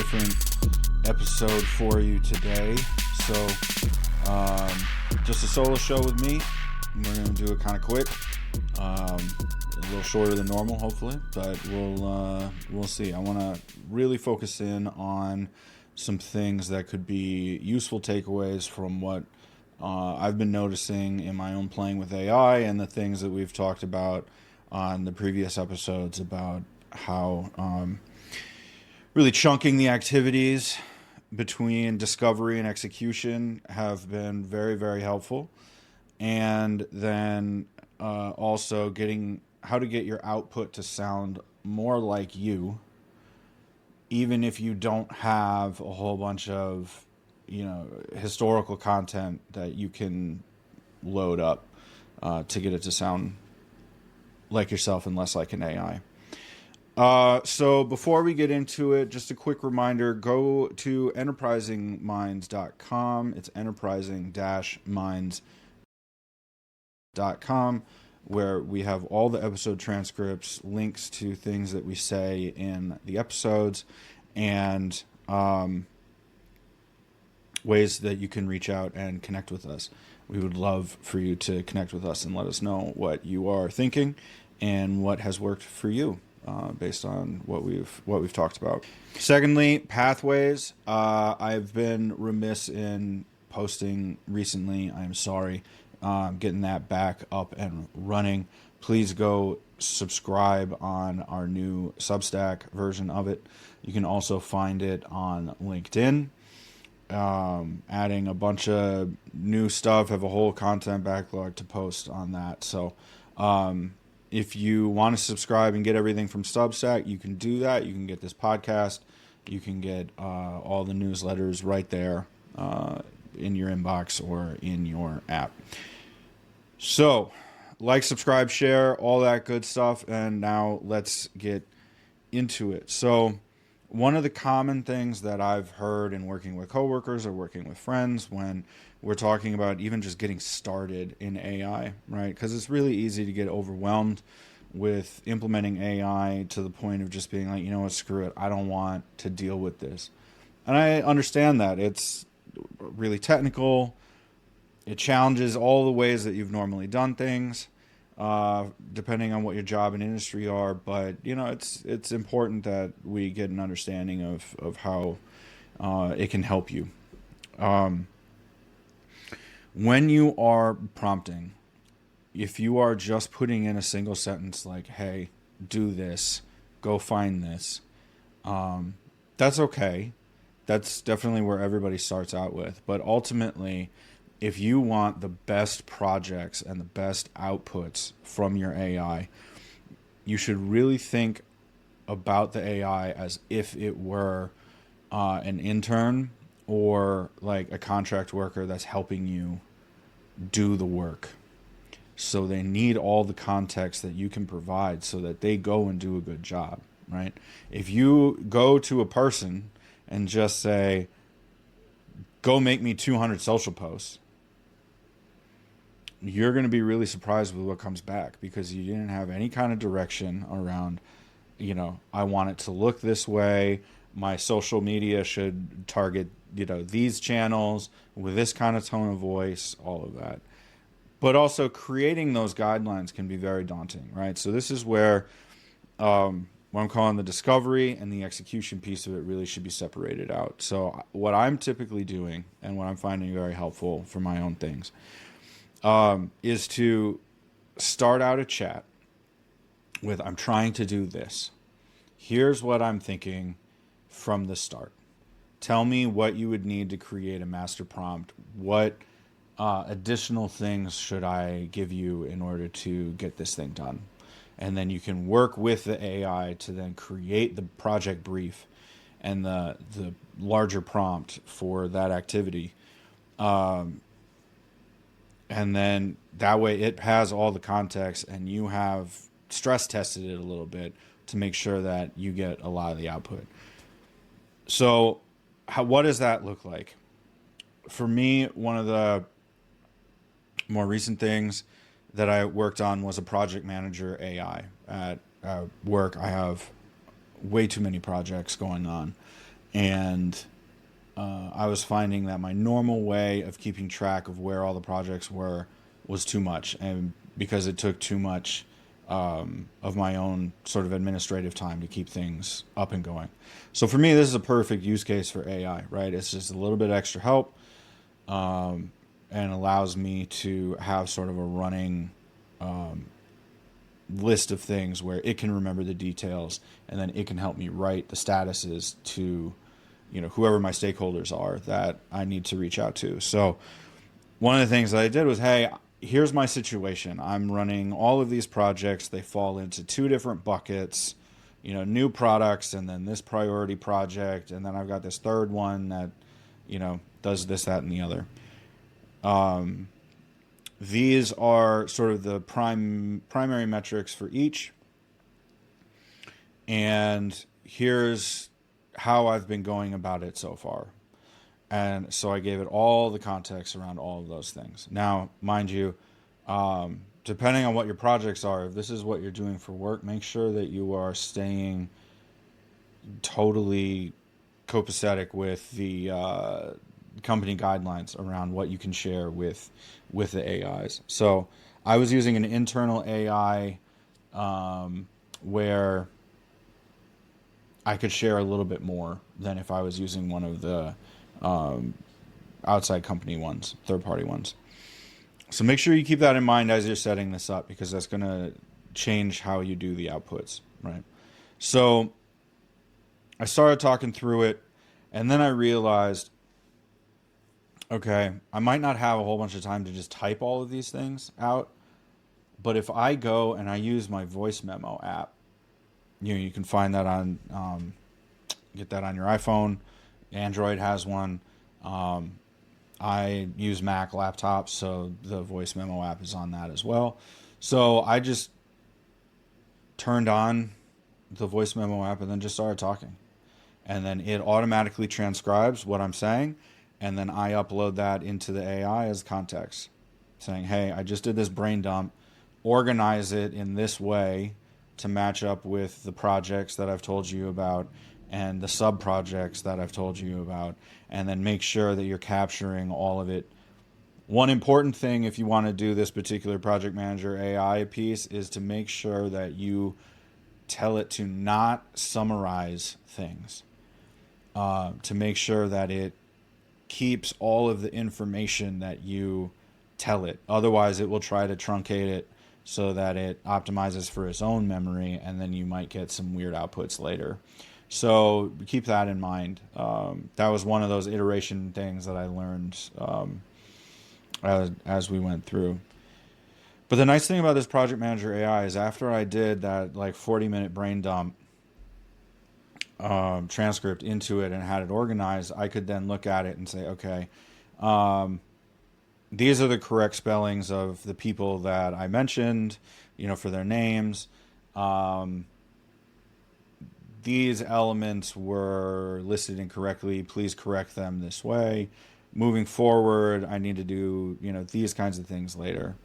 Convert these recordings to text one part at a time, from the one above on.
different episode for you today. So, just a solo show with me. We're going to do it kind of quick. A little shorter than normal, hopefully, but we'll see. I want to really focus in on some things that could be useful takeaways from what I've been noticing in my own playing with AI and the things that we've talked about on the previous episodes about how really chunking the activities between discovery and execution have been very, very helpful. And then also getting how to get your output to sound more like you, even if you don't have a whole bunch of, historical content that you can load up to get it to sound like yourself and less like an AI. So before we get into it, just a quick reminder, go to enterprisingminds.com. It's enterprising-minds.com, where we have all the episode transcripts, links to things that we say in the episodes, and ways that you can reach out and connect with us. We would love for you to connect with us and let us know what you are thinking and what has worked for you based on what we've talked about. Secondly, pathways. I've been remiss in posting recently. I am sorry. Getting that back up and running. Please go subscribe on our new Substack version of it. You can also find it on LinkedIn. Adding a bunch of new stuff, have a whole content backlog to post on that. So if you want to subscribe and get everything from Substack, you can do that. You can get this podcast. You can get all the newsletters right there in your inbox or in your app. So like, subscribe, share, all that good stuff. And now let's get into it. So one of the common things that I've heard in working with coworkers or working with friends when we're talking about even just getting started in AI, right? Because it's really easy to get overwhelmed with implementing AI to the point of just being like, you know what, screw it. I don't want to deal with this. And I understand that. It's really technical. It challenges all the ways that you've normally done things, depending on what your job and industry are. But, it's important that we get an understanding of how it can help you. When you are prompting, if you are just putting in a single sentence like, hey, do this, go find this, that's okay. That's definitely where everybody starts out with. But ultimately, if you want the best projects and the best outputs from your AI, you should really think about the AI as if it were an intern or like a contract worker that's helping you do the work. So they need all the context that you can provide so that they go and do a good job, right? If you go to a person and just say, go make me 200 social posts, you're going to be really surprised with what comes back because you didn't have any kind of direction around, I want it to look this way. My social media should target, these channels with this kind of tone of voice, all of that. But also creating those guidelines can be very daunting, right? So this is where what I'm calling the discovery and the execution piece of it really should be separated out. So what I'm typically doing and what I'm finding very helpful for my own things is to start out a chat with, I'm trying to do this. Here's what I'm thinking from the start. Tell me what you would need to create a master prompt. What additional things should I give you in order to get this thing done? And then you can work with the AI to then create the project brief and the larger prompt for that activity. And then that way it has all the context and you have stress tested it a little bit to make sure that you get a lot of the output. So what does that look like? For me, one of the more recent things that I worked on was a project manager AI at work. I have way too many projects going on. And I was finding that my normal way of keeping track of where all the projects were was too much, and because it took too much of my own sort of administrative time to keep things up and going. So for me, this is a perfect use case for AI, right? It's just a little bit extra help, and allows me to have sort of a running list of things where it can remember the details, and then it can help me write the statuses to, whoever my stakeholders are that I need to reach out to. So one of the things that I did was, hey, here's my situation. I'm running all of these projects. They fall into two different buckets, new products, and then this priority project. And then I've got this third one that, does this, that, and the other. These are sort of the primary metrics for each. And here's how I've been going about it so far. And so I gave it all the context around all of those things. Now, mind you, depending on what your projects are, if this is what you're doing for work, make sure that you are staying totally copacetic with the company guidelines around what you can share with the AIs. So I was using an internal AI where I could share a little bit more than if I was using one of the outside company ones, third-party ones. So make sure you keep that in mind as you're setting this up, because that's going to change how you do the outputs, right? So I started talking through it, and then I realized, okay, I might not have a whole bunch of time to just type all of these things out, but if I go and I use my voice memo app, you can find that on, get that on your iPhone. Android has one. I use Mac laptops, so the voice memo app is on that as well. So I just turned on the voice memo app and then just started talking. And then it automatically transcribes what I'm saying, and then I upload that into the AI as context, saying, hey, I just did this brain dump, organize it in this way to match up with the projects that I've told you about and the sub-projects that I've told you about, and then make sure that you're capturing all of it. One important thing if you want to do this particular project manager AI piece is to make sure that you tell it to not summarize things, to make sure that it keeps all of the information that you tell it. Otherwise, it will try to truncate it so that it optimizes for its own memory, and then you might get some weird outputs later. So keep that in mind. That was one of those iteration things that I learned as we went through. But the nice thing about this project manager AI is after I did that 40-minute brain dump transcript into it and had it organized, I could then look at it and say, okay, these are the correct spellings of the people that I mentioned, for their names. These elements were listed incorrectly. Please correct them this way. Moving forward, I need to do, these kinds of things later.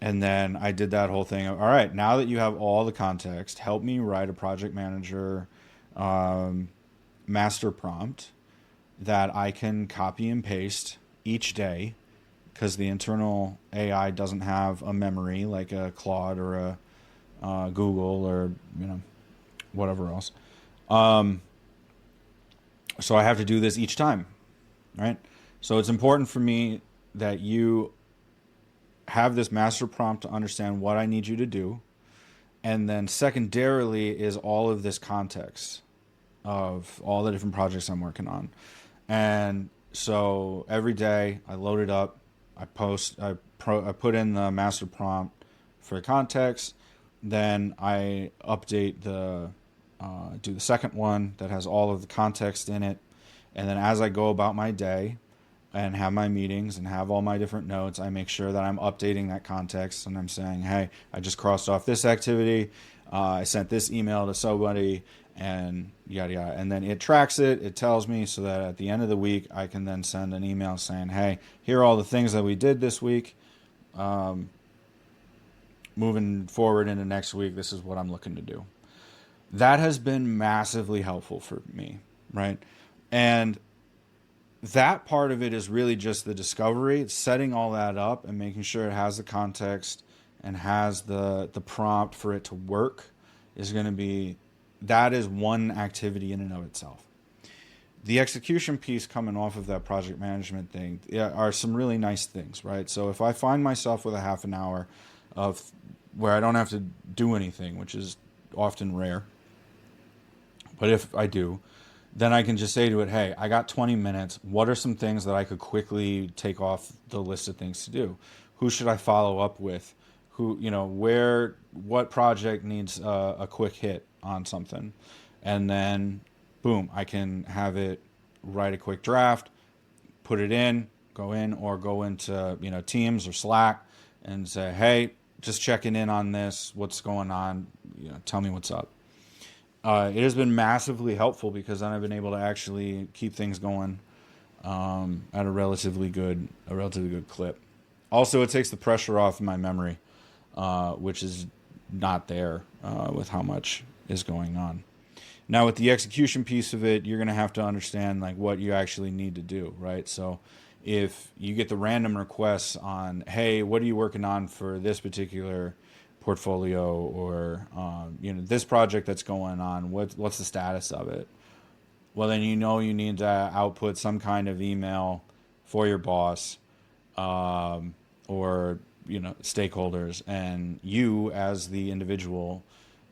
And then I did that whole thing. All right, now that you have all the context, help me write a project manager master prompt that I can copy and paste each day, because the internal AI doesn't have a memory like a Claude or a Google or, whatever else. So I have to do this each time, right? So it's important for me that you have this master prompt to understand what I need you to do. And then secondarily is all of this context of all the different projects I'm working on. And so every day I load it up, I put in the master prompt for context, then I update do the second one that has all of the context in it. And then as I go about my day and have my meetings and have all my different notes, I make sure that I'm updating that context, and I'm saying, hey, I just crossed off this activity, I sent this email to somebody, and yada yada. And then it tracks it, it tells me, so that at the end of the week I can then send an email saying, hey, here are all the things that we did this week. Moving forward into next week, this is what I'm looking to do. That has been massively helpful for me, right? And that part of it is really just the discovery. It's setting all that up and making sure it has the context and has the prompt for it to work is going to be, that is one activity in and of itself. The execution piece coming off of that project management thing are some really nice things, right? So if I find myself with a half an hour of where I don't have to do anything, which is often rare, but if I do, then I can just say to it, hey, I got 20 minutes. What are some things that I could quickly take off the list of things to do? Who should I follow up with? Who, what project needs a quick hit on something? And then, boom, I can have it write a quick draft, put it in, go into, Teams or Slack and say, hey, just checking in on this. What's going on? Tell me what's up. It has been massively helpful because then I've been able to actually keep things going at a relatively good clip. Also, it takes the pressure off my memory, which is not there with how much is going on. Now, with the execution piece of it, you're going to have to understand like what you actually need to do, right? So if you get the random requests on, hey, what are you working on for this particular portfolio, or this project that's going on, what's the status of it? Well, then you need to output some kind of email for your boss or stakeholders, and you as the individual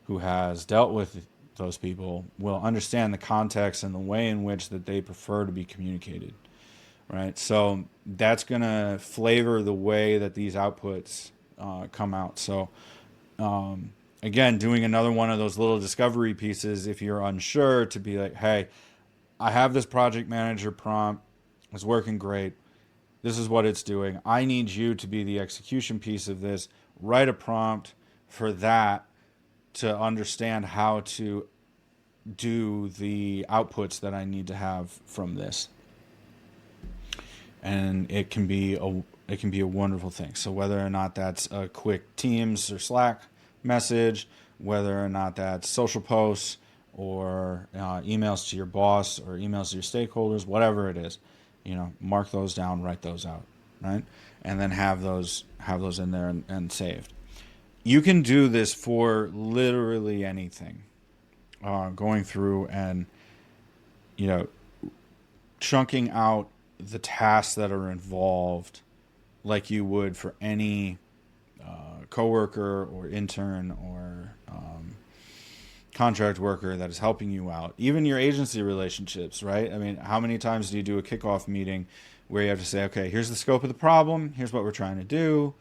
who has dealt with those people will understand the context and the way in which that they prefer to be communicated, right? So that's going to flavor the way that these outputs come out. So again, doing another one of those little discovery pieces, if you're unsure, to be like, hey, I have this project manager prompt. It's working great. This is what it's doing. I need you to be the execution piece of this. Write a prompt for that to understand how to do the outputs that I need to have from this. And it can be a wonderful thing. So whether or not that's a quick Teams or Slack message, whether or not that's social posts or emails to your boss or emails to your stakeholders, whatever it is, mark those down, write those out, right? And then have those in there and saved. You can do this for literally anything. Going through and, chunking out the tasks that are involved like you would for any coworker or intern or contract worker that is helping you out. Even your agency relationships, right? I mean, how many times do you do a kickoff meeting where you have to say, okay, here's the scope of the problem. Here's what we're trying to do.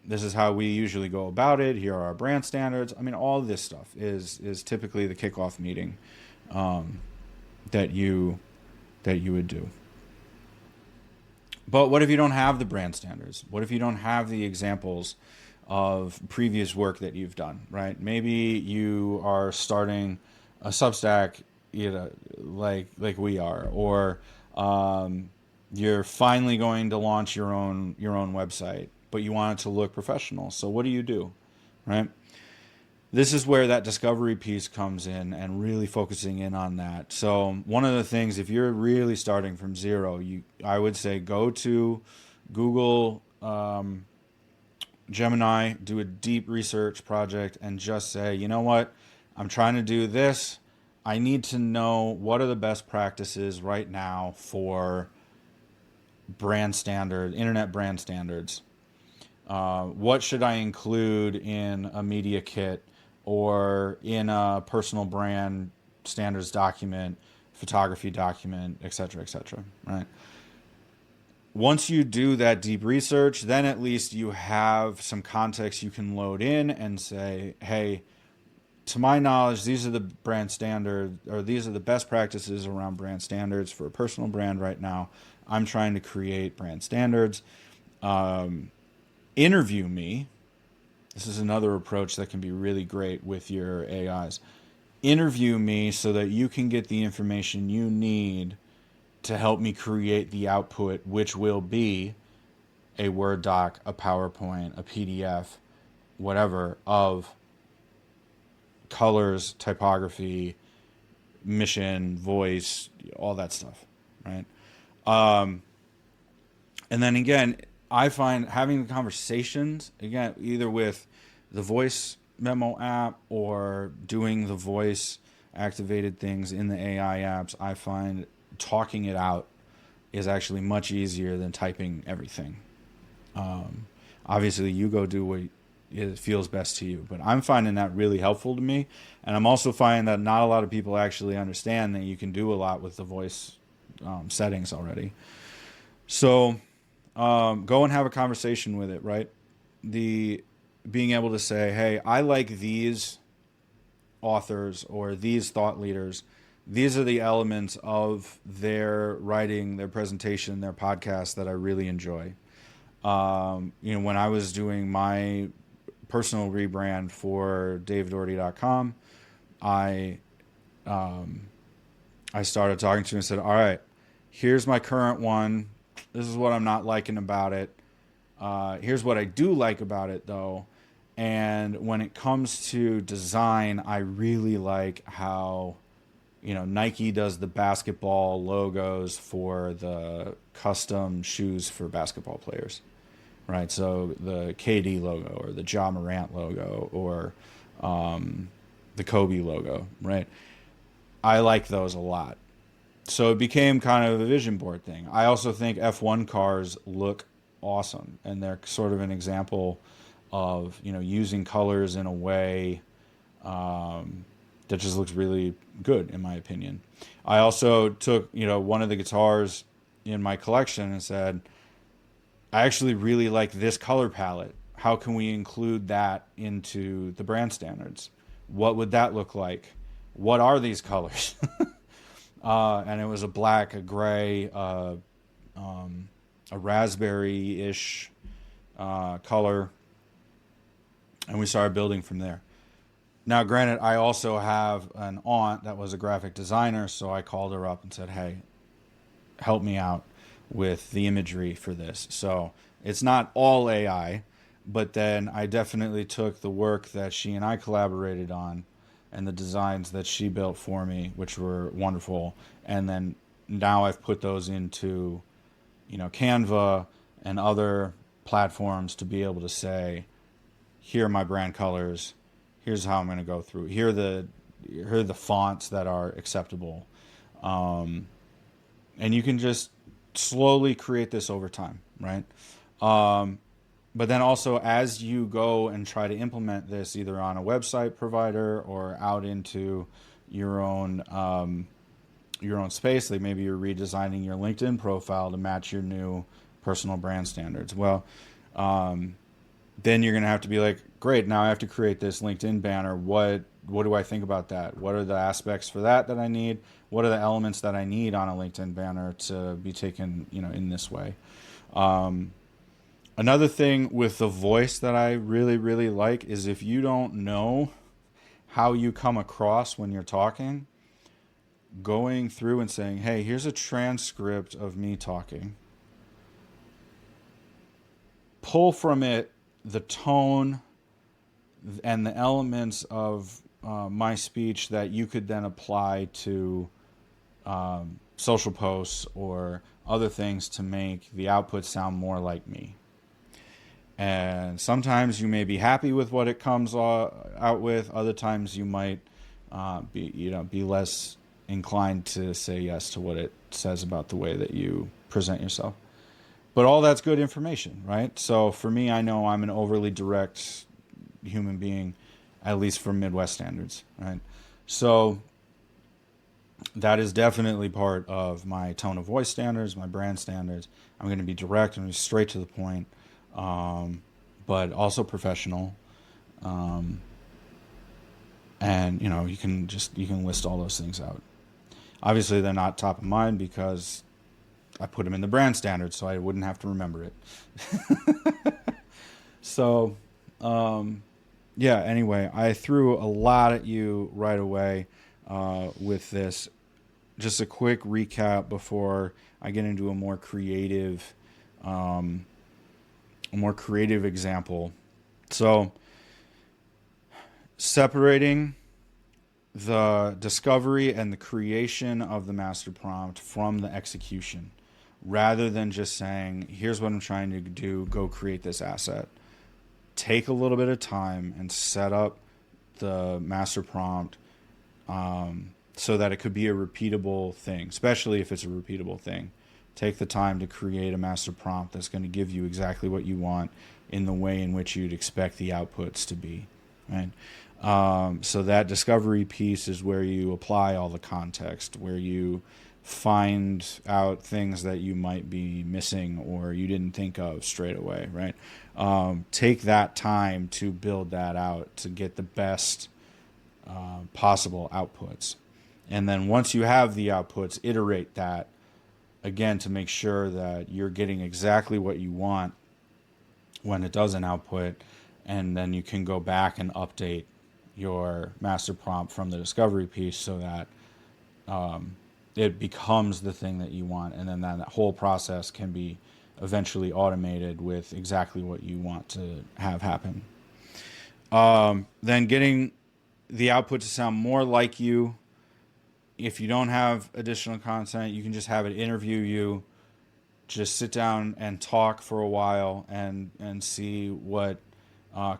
This is how we usually go about it. Here are our brand standards. I mean, all of this stuff is typically the kickoff meeting that you would do. But what if you don't have the brand standards? What if you don't have the examples of previous work that you've done, right? Maybe you are starting a Substack, like we are, or you're finally going to launch your own website, but you want it to look professional. So what do, right? This is where that discovery piece comes in and really focusing in on that. So one of the things, if you're really starting from zero, I would say go to Google Gemini, do a deep research project and just say, you know what, I'm trying to do this. I need to know what are the best practices right now for internet brand standards. What should I include in a media kit or in a personal brand standards document, photography document, et cetera, right? Once you do that deep research, then at least you have some context you can load in and say, hey, to my knowledge, these are the brand standards, or these are the best practices around brand standards for a personal brand right now. I'm trying to create brand standards. Interview me. This is another approach that can be really great with your AIs. Interview me so that you can get the information you need to help me create the output, which will be a Word doc, a PowerPoint, a PDF, whatever, of colors, typography, mission, voice, all that stuff, right? And then again, I find having the conversations, again, either with the voice memo app or doing the voice activated things in the AI apps, I find talking it out is actually much easier than typing everything. Obviously, you go do what it feels best to you, but I'm finding that really helpful to me. And I'm also finding that not a lot of people actually understand that you can do a lot with the voice settings already. So go and have a conversation with it, right? Being able to say, hey, I like these authors or these thought leaders. These are the elements of their writing, their presentation, their podcast that I really enjoy. When I was doing my personal rebrand for davedoherty.com, I started talking to him and said, all right, here's my current one. This is what I'm not liking about it. Here's what I do like about it, though. And when it comes to design, I really like how, Nike does the basketball logos for the custom shoes for basketball players, right? So the KD logo or the Ja Morant logo or the Kobe logo, right? I like those a lot. So it became kind of a vision board thing. I also think F1 cars look awesome, and they're sort of an example of, using colors in a way that just looks really good, in my opinion. I also took, one of the guitars in my collection and said, I actually really like this color palette. How can we include that into the brand standards? What would that look like? What are these colors? And it was a black, a gray, a raspberry-ish color. And we started building from there. Now, granted, I also have an aunt that was a graphic designer, so I called her up and said, hey, help me out with the imagery for this. So it's not all AI, but then I definitely took the work that she and I collaborated on and the designs that she built for me, which were wonderful. And then now I've put those into, Canva and other platforms to be able to say, here are my brand colors. Here's how I'm going to go through. Here are the fonts that are acceptable. And you can just slowly create this over time, right? But then also as you go and try to implement this either on a website provider or out into your own space, like maybe you're redesigning your LinkedIn profile to match your new personal brand standards. Well, then you're going to have to be like, great, now I have to create this LinkedIn banner. What do I think about that? What are the aspects for that I need? What are the elements that I need on a LinkedIn banner to be taken, in this way? Another thing with the voice that I really, really like is if you don't know how you come across when you're talking, going through and saying, hey, here's a transcript of me talking. Pull from it the tone and the elements of my speech that you could then apply to social posts or other things to make the output sound more like me. And sometimes you may be happy with what it comes out with. Other times you might be less inclined to say yes to what it says about the way that you present yourself. But all that's good information, right? So for me, I know I'm an overly direct human being, at least for Midwest standards, right? So that is definitely part of my tone of voice standards, my brand standards. I'm going to be direct and straight to the point, but also professional. And you can list all those things out. Obviously, they're not top of mind because I put them in the brand standards, so I wouldn't have to remember it. So, anyway, I threw a lot at you right away with this. Just a quick recap before I get into a more creative example. So, separating the discovery and the creation of the master prompt from the execution, rather than just saying, here's what I'm trying to do, go create this asset. Take a little bit of time and set up the master prompt so that it could be a repeatable thing, especially if it's a repeatable thing. Take the time to create a master prompt that's going to give you exactly what you want in the way in which you'd expect the outputs to be, right? So that discovery piece is where you apply all the context, where you find out things that you might be missing or you didn't think of straight away, right? Take that time to build that out to get the best possible outputs. And then once you have the outputs, iterate that again to make sure that you're getting exactly what you want when it does an output, and then you can go back and update your master prompt from the discovery piece so that it becomes the thing that you want, and then that whole process can be eventually automated with exactly what you want to have happen. Then getting the output to sound more like you. If you don't have additional content, you can just have it interview you. Just sit down and talk for a while and see what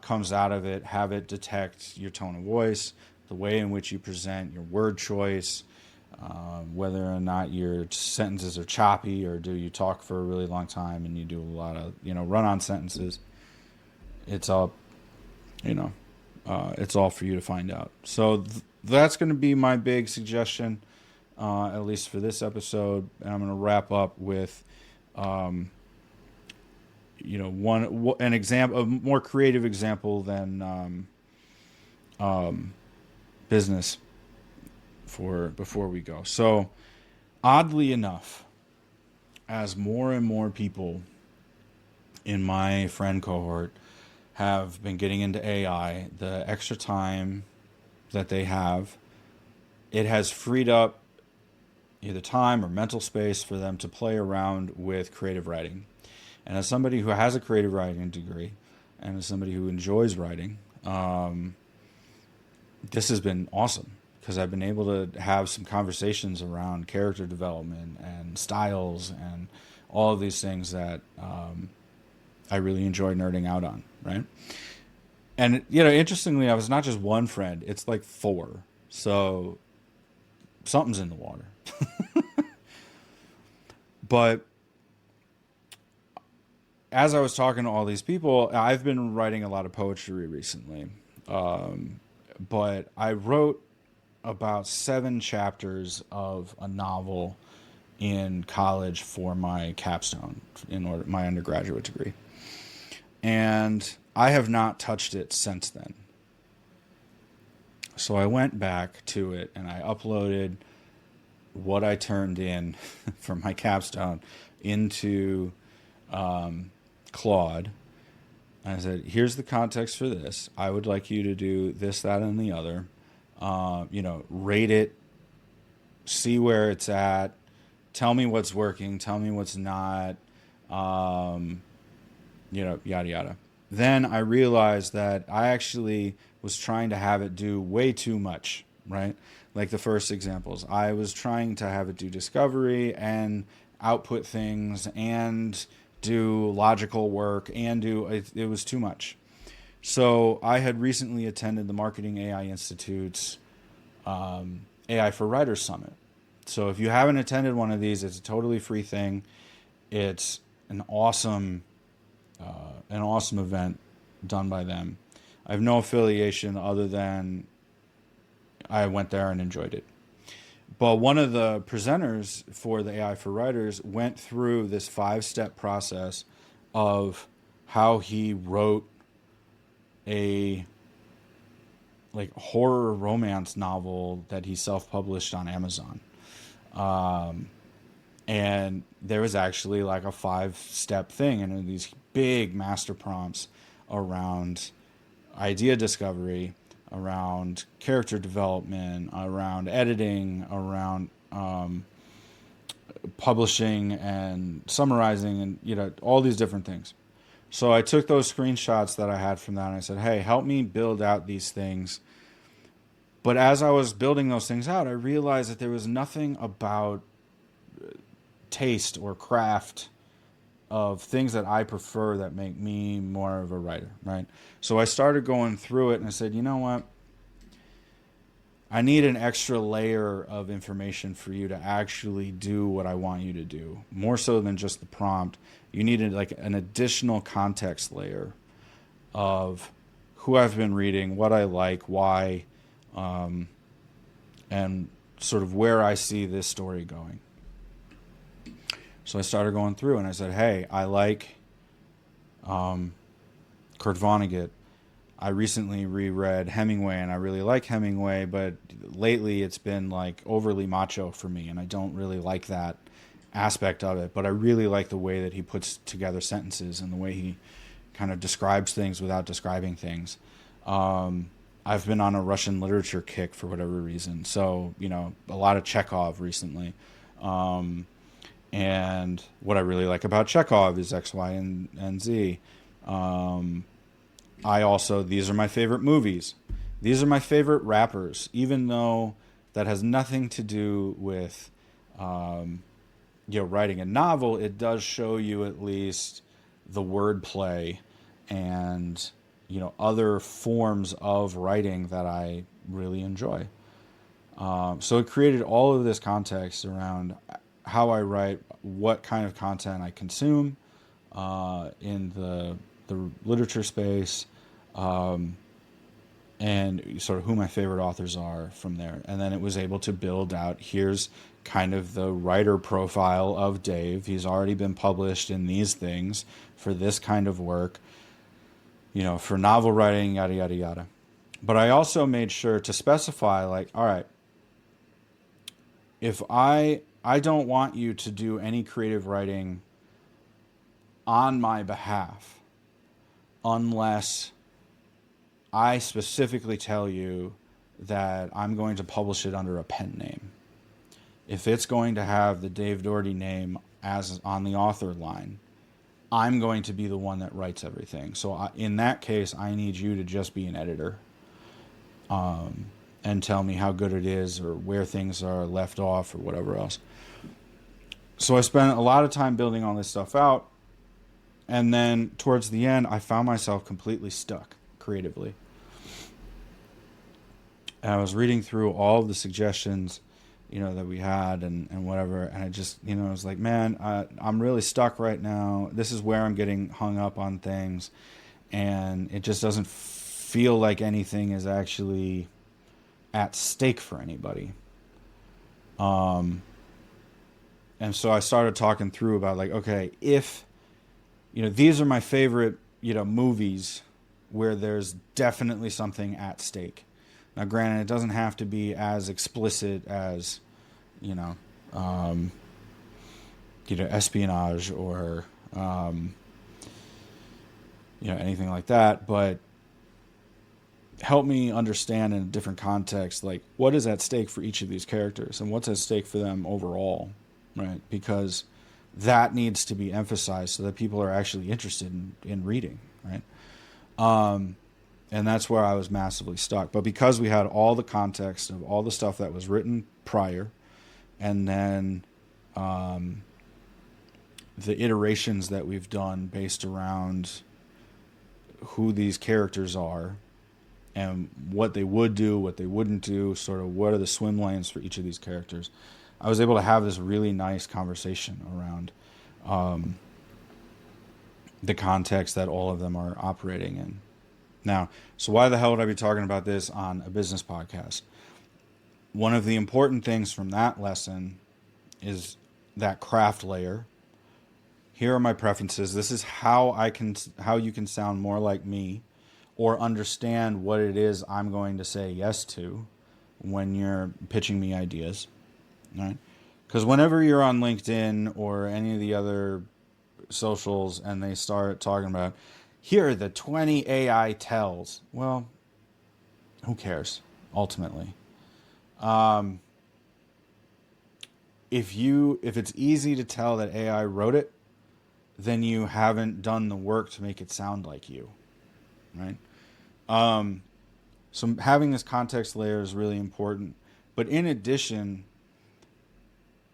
comes out of it. Have it detect your tone of voice, the way in which you present, your word choice, whether or not your sentences are choppy, or do you talk for a really long time and you do a lot of run-on sentences. It's all it's all for you to find out. So that's going to be my big suggestion, at least for this episode. And I'm going to wrap up with an example, a more creative example than business before we go. So oddly enough, as more and more people in my friend cohort have been getting into AI, the extra time that they have, it has freed up either time or mental space for them to play around with creative writing. And as somebody who has a creative writing degree, and as somebody who enjoys writing, this has been awesome, because I've been able to have some conversations around character development and styles and all of these things that I really enjoy nerding out on, right? And, interestingly, I was not just one friend, it's like 4. So something's in the water. But as I was talking to all these people, I've been writing a lot of poetry recently. But I wrote about 7 chapters of a novel in college for my capstone, my undergraduate degree. And I have not touched it since then. So I went back to it and I uploaded what I turned in for my capstone into Claude. I said, here's the context for this. I would like you to do this, that, and the other. Rate it, see where it's at, tell me what's working, tell me what's not, yada, yada. Then I realized that I actually was trying to have it do way too much, right? Like the first examples. I was trying to have it do discovery and output things and do logical work and it was too much. So I had recently attended the Marketing AI Institute's AI for Writers Summit. So if you haven't attended one of these, it's a totally free thing. It's an awesome event done by them. I have no affiliation other than I went there and enjoyed it. But one of the presenters for the AI for Writers went through this 5-step process of how he wrote a horror romance novel that he self-published on Amazon. And there was actually a 5-step thing, and these big master prompts around idea discovery, around character development, around editing, around publishing and summarizing, and all these different things. So I took those screenshots that I had from that and I said, hey, help me build out these things But as I was building those things out, I realized that there was nothing about taste or craft of things that I prefer that make me more of a writer, right? So I started going through it and I said, you know what? I need an extra layer of information for you to actually do what I want you to do. More so than just the prompt. You need like an additional context layer of who I've been reading, what I like, why, and sort of where I see this story going. So I started going through and I said, hey, I like Kurt Vonnegut. I recently reread Hemingway and I really like Hemingway, but lately it's been like overly macho for me and I don't really like that aspect of it. But I really like the way that he puts together sentences and the way he kind of describes things without describing things. I've been on a Russian literature kick for whatever reason. So, you know, a lot of Chekhov recently. And what I really like about Chekhov is X, Y, and Z. These are my favorite movies. These are my favorite rappers, even though that has nothing to do with, writing a novel. It does show you at least the wordplay and, other forms of writing that I really enjoy. So it created all of this context around how I write, what kind of content I consume in the literature space, and sort of who my favorite authors are from there. And then it was able to build out, here's kind of the writer profile of Dave. He's already been published in these things for this kind of work, for novel writing, yada, yada, yada. But I also made sure to specify, like, all right, if I don't want you to do any creative writing on my behalf unless I specifically tell you that I'm going to publish it under a pen name. If it's going to have the Dave Doherty name as on the author line, I'm going to be the one that writes everything. So in that case, I need you to just be an editor. And tell me how good it is or where things are left off or whatever else. So I spent a lot of time building all this stuff out. And then towards the end, I found myself completely stuck creatively. And I was reading through all of the suggestions, that we had and whatever. And I just, I was like, man, I'm really stuck right now. This is where I'm getting hung up on things. And it just doesn't feel like anything is actually at stake for anybody. And so I started talking through about like, okay, if, these are my favorite, movies where there's definitely something at stake. Now, granted, it doesn't have to be as explicit as, espionage or, anything like that, but help me understand in a different context, like what is at stake for each of these characters and what's at stake for them overall, right? Because that needs to be emphasized so that people are actually interested in reading, right? And that's where I was massively stuck. But because we had all the context of all the stuff that was written prior, and then the iterations that we've done based around who these characters are, and what they would do, what they wouldn't do, sort of what are the swim lanes for each of these characters, I was able to have this really nice conversation around the context that all of them are operating in. Now, so why the hell would I be talking about this on a business podcast? One of the important things from that lesson is that craft layer. Here are my preferences. This is how you can sound more like me, or understand what it is I'm going to say yes to when you're pitching me ideas, right? Because whenever you're on LinkedIn or any of the other socials and they start talking about, here are the 20 AI tells, well, who cares, ultimately? If it's easy to tell that AI wrote it, then you haven't done the work to make it sound like you, right? So having this context layer is really important. But in addition,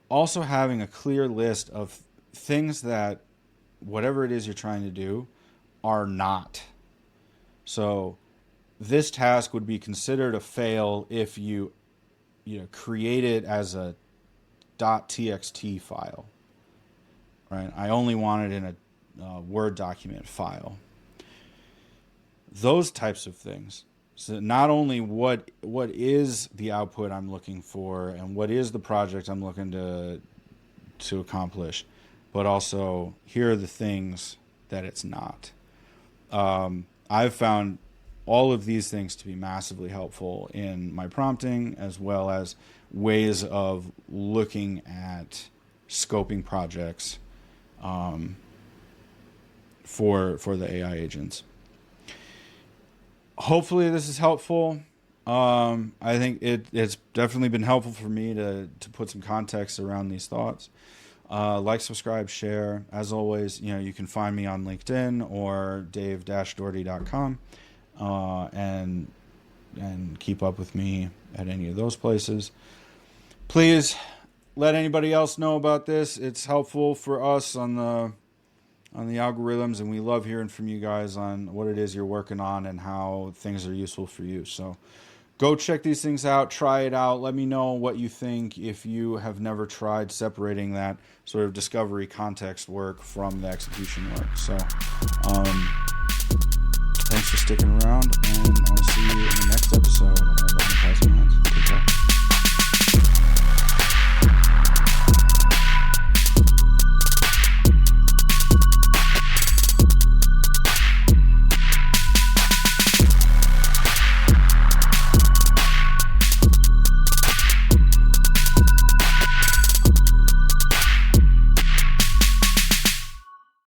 also having a clear list of things that whatever it is you're trying to do are not. So this task would be considered a fail if you create it as a .txt file, right? I only want it in a Word document file. Those types of things. So not only what is the output I'm looking for and what is the project I'm looking to accomplish, but also here are the things that it's not. I've found all of these things to be massively helpful in my prompting, as well as ways of looking at scoping projects for the AI agents. Hopefully this is helpful. I think it's definitely been helpful for me to put some context around these thoughts. Like, subscribe, share. As always, you can find me on LinkedIn or dave-doherty.com, and keep up with me at any of those places. Please let anybody else know about this. It's helpful for us on the algorithms, and we love hearing from you guys on what it is you're working on and how things are useful for you. So go check these things out, try it out. Let me know what you think if you have never tried separating that sort of discovery context work from the execution work. So thanks for sticking around, and I'll see you in the next episode of Enterprising Minds. Take care.